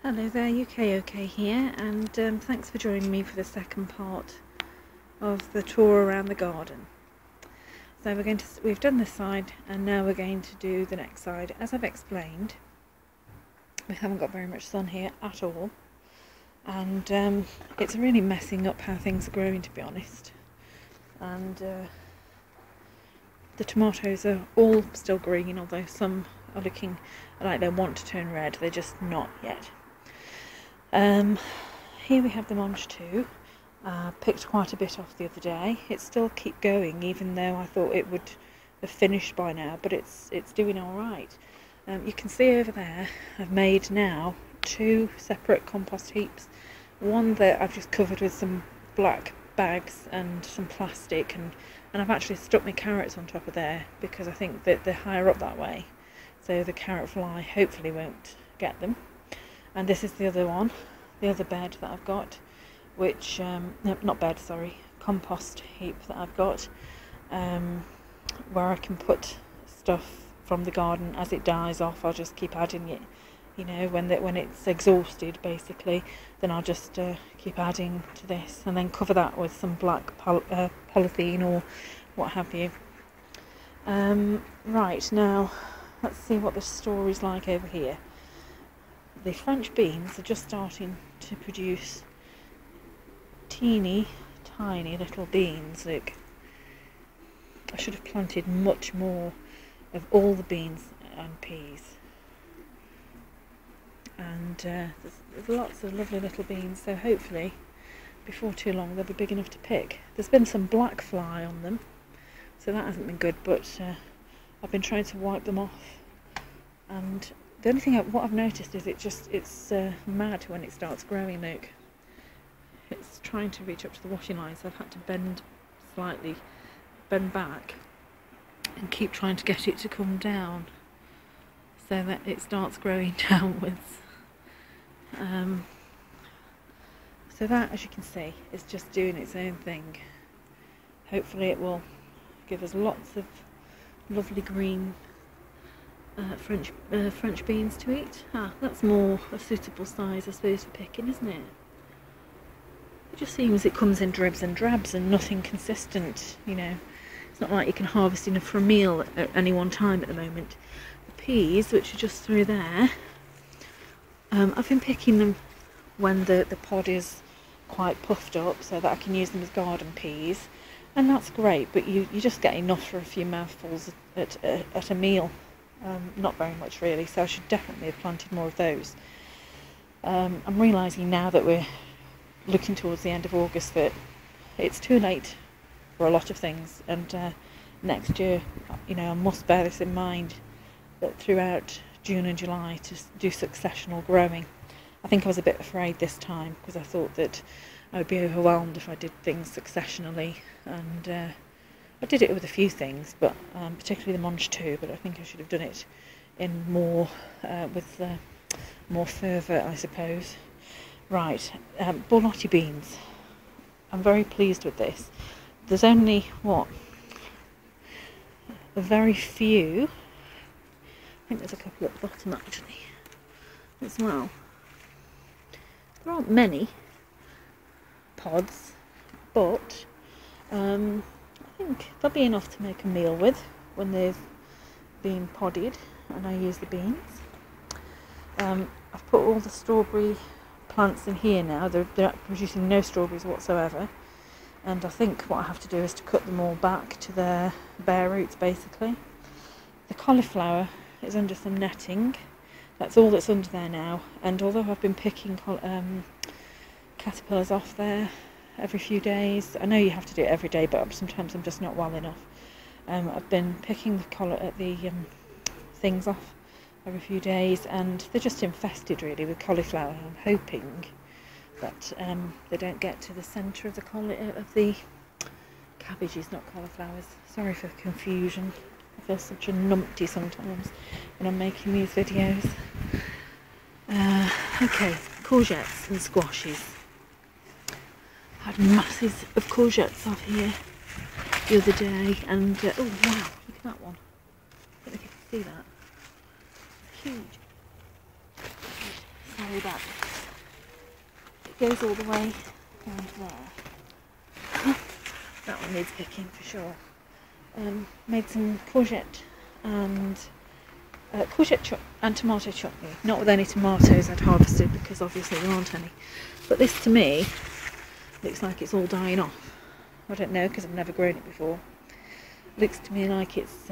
Hello there, UK here, and thanks for joining me for the second part of the tour around the garden. So we've done this side, and now we're going to do the next side. As I've explained, we haven't got very much sun here at all, and it's really messing up how things are growing, to be honest. And the tomatoes are all still green, although some are looking like they want to turn red. They're just not yet. Here we have the Monge too. Picked quite a bit off the other day. It still keep going, even though I thought it would have finished by now, but it's doing all right. You can see over there I've made now 2 separate compost heaps. One that I've just covered with some black bags and some plastic, and I've actually stuck my carrots on top of there because I think that they're higher up that way, so the carrot fly hopefully won't get them. And this is the other one, the other bed that I've got, which, compost heap that I've got, where I can put stuff from the garden as it dies off. I'll just keep adding it, you know, when it's exhausted basically, then I'll just keep adding to this, and then cover that with some black polythene or what have you. Right, now let's see what the story's like over here. The French beans are just starting to produce teeny tiny little beans. Look, I should have planted much more of all the beans and peas, and there's lots of lovely little beans, so hopefully before too long they'll be big enough to pick. There's been some black fly on them, so that hasn't been good, but I've been trying to wipe them off, and the only thing what I've noticed is it's mad when it starts growing. Look, it's trying to reach up to the washing line, so I've had to bend back and keep trying to get it to come down so that it starts growing downwards. So that, as you can see, is just doing its own thing. Hopefully it will give us lots of lovely green French beans to eat. That's more a suitable size, I suppose, for picking, isn't it? It just seems it comes in dribs and drabs and nothing consistent, you know. It's not like you can harvest enough for a meal at any one time at the moment. The peas, which are just through there, I've been picking them when the pod is quite puffed up so that I can use them as garden peas, and that's great, but you just get enough for a few mouthfuls at a meal. Not very much really, so I should definitely have planted more of those. I'm realising now that we're looking towards the end of August that it's too late for a lot of things, and next year, you know, I must bear this in mind, that throughout June and July to do successional growing. I think I was a bit afraid this time because I thought that I would be overwhelmed if I did things successionally, and I did it with a few things, but particularly the Monge too, but I think I should have done it in more with more fervour, I suppose. Right, borlotti beans. I'm very pleased with this. There's only, a very few. I think there's a couple at the bottom actually as well. There aren't many pods, but I think there'll be enough to make a meal with when they've been podded and I use the beans. I've put all the strawberry plants in here now. They're producing no strawberries whatsoever, and I think what I have to do is to cut them all back to their bare roots basically. The cauliflower is under some netting. That's all that's under there now, and although I've been picking caterpillars off there every few days, I know you have to do it every day, but sometimes I'm just not well enough. I've been picking the things off every few days, and they're just infested really with cauliflower. I'm hoping that they don't get to the centre of the cabbages, not cauliflowers. Sorry for confusion. I feel such a numpty sometimes when I'm making these videos. Okay, courgettes and squashes. Had masses of courgettes off here the other day, and oh wow, look at that one. I don't know if you can see that. It's huge. So about this. It goes all the way down to there. That one needs picking for sure. Made some courgette and tomato chutney. Not with any tomatoes I'd harvested because obviously there aren't any. But this to me looks like it's all dying off. I don't know because I've never grown it before. Looks to me like it's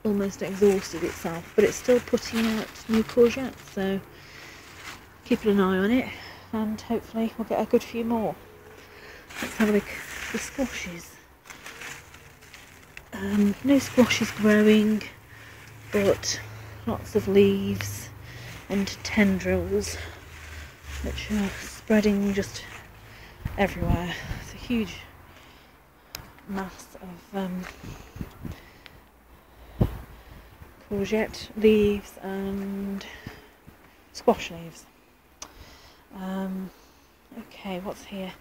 almost exhausted itself, but it's still putting out new courgettes, so keeping an eye on it and hopefully we'll get a good few more. Let's have a look at the squashes. No squashes growing, but lots of leaves and tendrils which are spreading just everywhere. It's a huge mass of courgette leaves and squash leaves. Okay, what's here?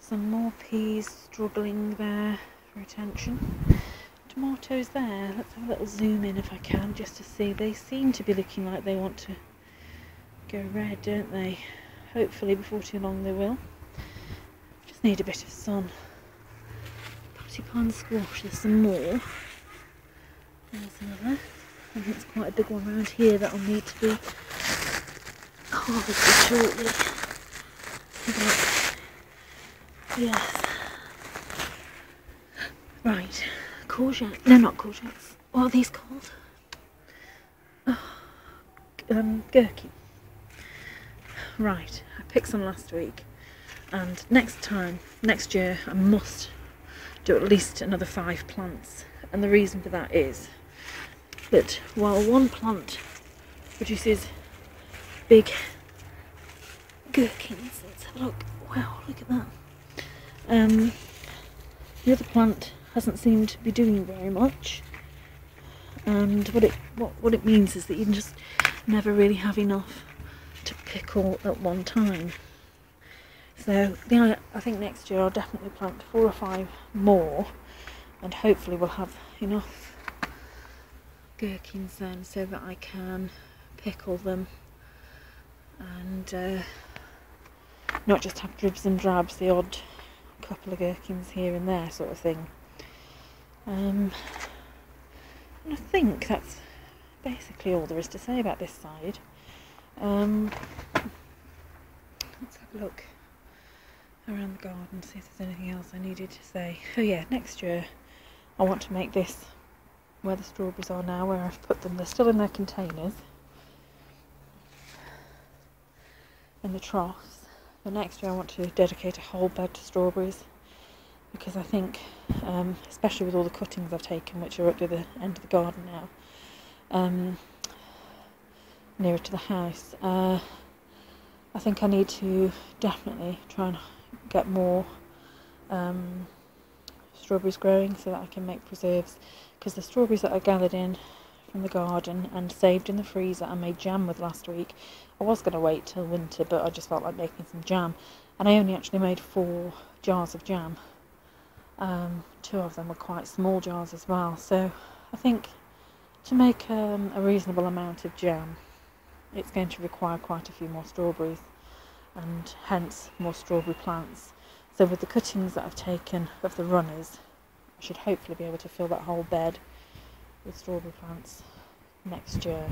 Some more peas struggling there for attention. Tomatoes there. Let's have a little zoom in if I can just to see. They seem to be looking like they want to go red, don't they? Hopefully before too long they will. Just need a bit of sun. Porcupine squash, there's some more. There's another. I think it's quite a big one around here that'll need to be harvested shortly. Yes. Right. Courgette. No, not courgettes. What are these called? Gherkin. Right. I picked some last week. And next year, I must do at least another 5 plants. And the reason for that is that while one plant produces big gherkins, let's have a look. Wow, look at that. The other plant hasn't seemed to be doing very much, and what it means is that you can just never really have enough to pickle at one time. So I think next year I'll definitely plant 4 or 5 more, and hopefully we'll have enough gherkins then so that I can pickle them and not just have dribs and drabs, the odd couple of gherkins here and there sort of thing. And I think that's basically all there is to say about this side. Let's have a look around the garden, see if there's anything else I needed to say. Oh yeah, next year I want to make this where the strawberries are now, where I've put them. They're still in their containers, in the troughs. But next year I want to dedicate a whole bed to strawberries, because I think, especially with all the cuttings I've taken, which are up to the end of the garden now, nearer to the house, I think I need to definitely try and get more strawberries growing so that I can make preserves, because the strawberries that I gathered in from the garden and saved in the freezer and made jam with last week, I was going to wait till winter, but I just felt like making some jam, and I only actually made 4 jars of jam. 2 of them were quite small jars as well, so I think to make a reasonable amount of jam it's going to require quite a few more strawberries, and hence more strawberry plants. So with the cuttings that I've taken of the runners, I should hopefully be able to fill that whole bed with strawberry plants next year.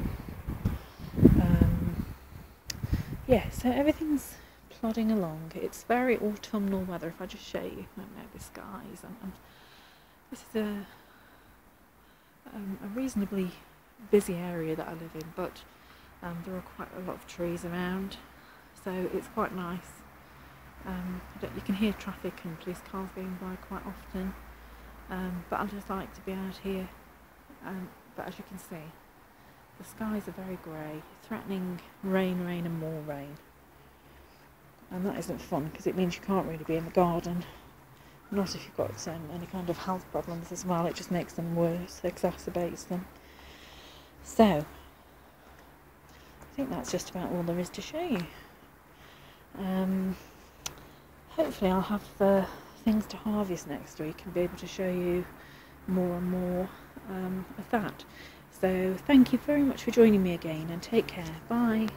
Yeah, so everything's plodding along. It's very autumnal weather. If I just show you, the skies. This is a reasonably busy area that I live in, but there are quite a lot of trees around, so it's quite nice. You can hear traffic and police cars going by quite often, but I just like to be out here. But as you can see, the skies are very grey, threatening rain and more rain. And that isn't fun, because it means you can't really be in the garden. Not if you've got any kind of health problems as well. It just makes them worse, exacerbates them. So, I think that's just about all there is to show you. Hopefully I'll have things to harvest next week and be able to show you more and more of that. So thank you very much for joining me again, and take care. Bye.